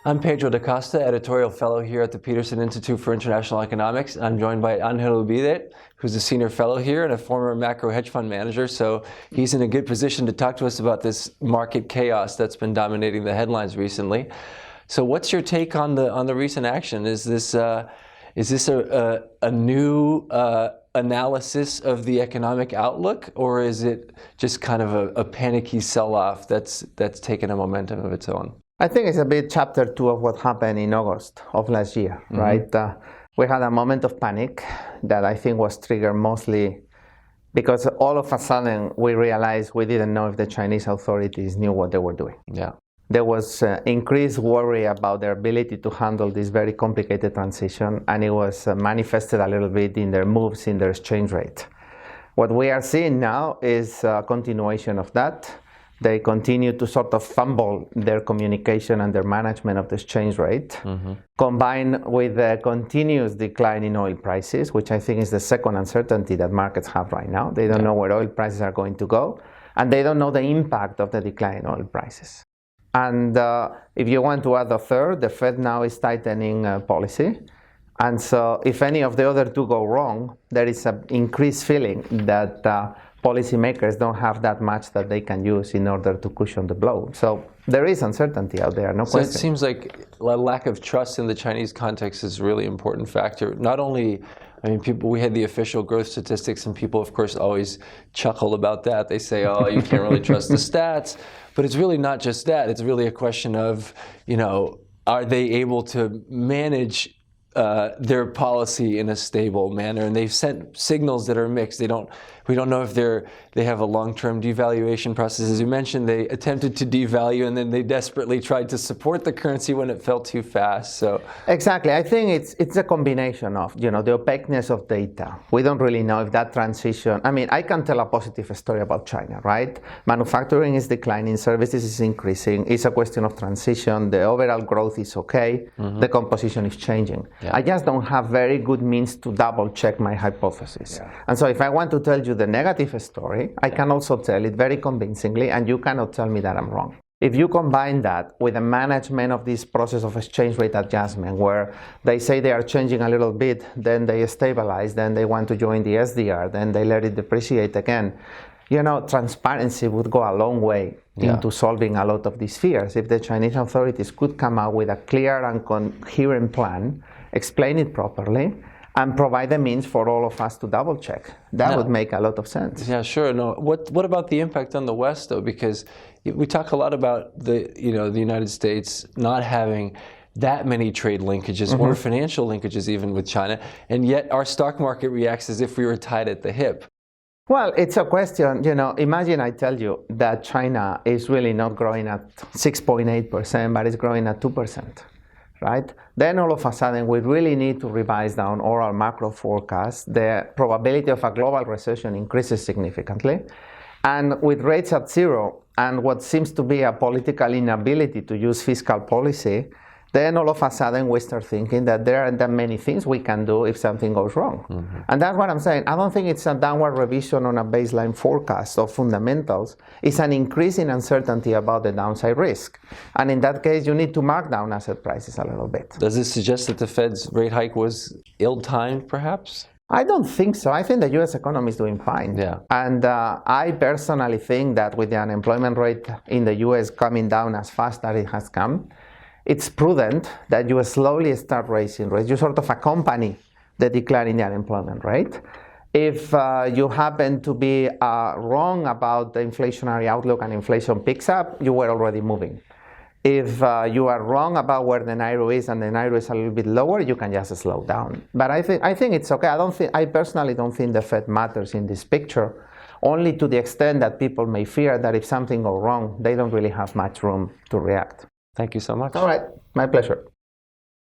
I'm Pedro da Costa, editorial fellow here at the Peterson Institute for International Economics. I'm joined by Angel Ubide, who's a senior fellow here and a former macro hedge fund manager. So he's in a good position to talk to us about this market chaos that's been dominating the headlines recently. So what's your take on the recent action? Is this a new analysis of the economic outlook, or is it just kind of a panicky sell-off that's taken a momentum of its own? I think it's a bit chapter 2 of what happened in August of last year, right? We had a moment of panic that I think was triggered mostly because all of a sudden we realized we didn't know if the Chinese authorities knew what they were doing. Yeah. There was increased worry about their ability to handle this very complicated transition, and it was manifested a little bit in their moves in their exchange rate. What we are seeing now is a continuation of that. They continue to sort of fumble their communication and their management of the exchange rate, combined with a continuous decline in oil prices, which I think is the second uncertainty that markets have right now. They don't know where oil prices are going to go, and they don't know the impact of the decline in oil prices. And if you want to add a third, the Fed now is tightening policy. And so if any of the other two go wrong, there is an increased feeling that policymakers don't have that much that they can use in order to cushion the blow. So there is uncertainty out there, no question. So it seems like a lack of trust in the Chinese context is a really important factor. Not only, I mean, we had the official growth statistics, and people, of course, always chuckle about that. They say, oh, you can't really trust the stats. But it's really not just that. It's really a question of, are they able to manage their policy in a stable manner? And they've sent signals that are mixed. We don't know if they have a long-term devaluation process. As you mentioned, they attempted to devalue, and then they desperately tried to support the currency when it fell too fast. So exactly, I think it's a combination of the opaqueness of data. We don't really know if that transition. I mean, I can tell a positive story about China, right? Manufacturing is declining, services is increasing. It's a question of transition. The overall growth is okay. The composition is changing. Yeah. I just don't have very good means to double check my hypothesis. Yeah. And so if I want to tell you the negative story, I can also tell it very convincingly, and you cannot tell me that I'm wrong. If you combine that with the management of this process of exchange rate adjustment, where they say they are changing a little bit, then they stabilize, then they want to join the SDR, then they let it depreciate again, transparency would go a long way into solving a lot of these fears. If the Chinese authorities could come out with a clear and coherent plan, explain it properly, and provide the means for all of us to double check. That would make a lot of sense. Yeah, sure. No, what about the impact on the West, though? Because we talk a lot about the United States not having that many trade linkages or financial linkages even with China, and yet our stock market reacts as if we were tied at the hip. Well, it's a question, imagine I tell you that China is really not growing at 6.8%, but it's growing at 2%. Right? Then all of a sudden we really need to revise down all our macro forecasts. The probability of a global recession increases significantly. And with rates at zero and what seems to be a political inability to use fiscal policy, then all of a sudden we start thinking that there aren't that many things we can do if something goes wrong. And that's what I'm saying. I don't think it's a downward revision on a baseline forecast of fundamentals. It's an increase in uncertainty about the downside risk. And in that case, you need to mark down asset prices a little bit. Does this suggest that the Fed's rate hike was ill-timed, perhaps? I don't think so. I think the U.S. economy is doing fine. Yeah. And I personally think that with the unemployment rate in the U.S. coming down as fast as it has come, it's prudent that you slowly start raising rates. You sort of accompany the decline in the unemployment rate. If you happen to be wrong about the inflationary outlook and inflation picks up, you were already moving. If you are wrong about where the Naira is and the Naira is a little bit lower, you can just slow down. But I think it's okay. I personally don't think the Fed matters in this picture, only to the extent that people may fear that if something goes wrong, they don't really have much room to react. Thank you so much. All right, my pleasure.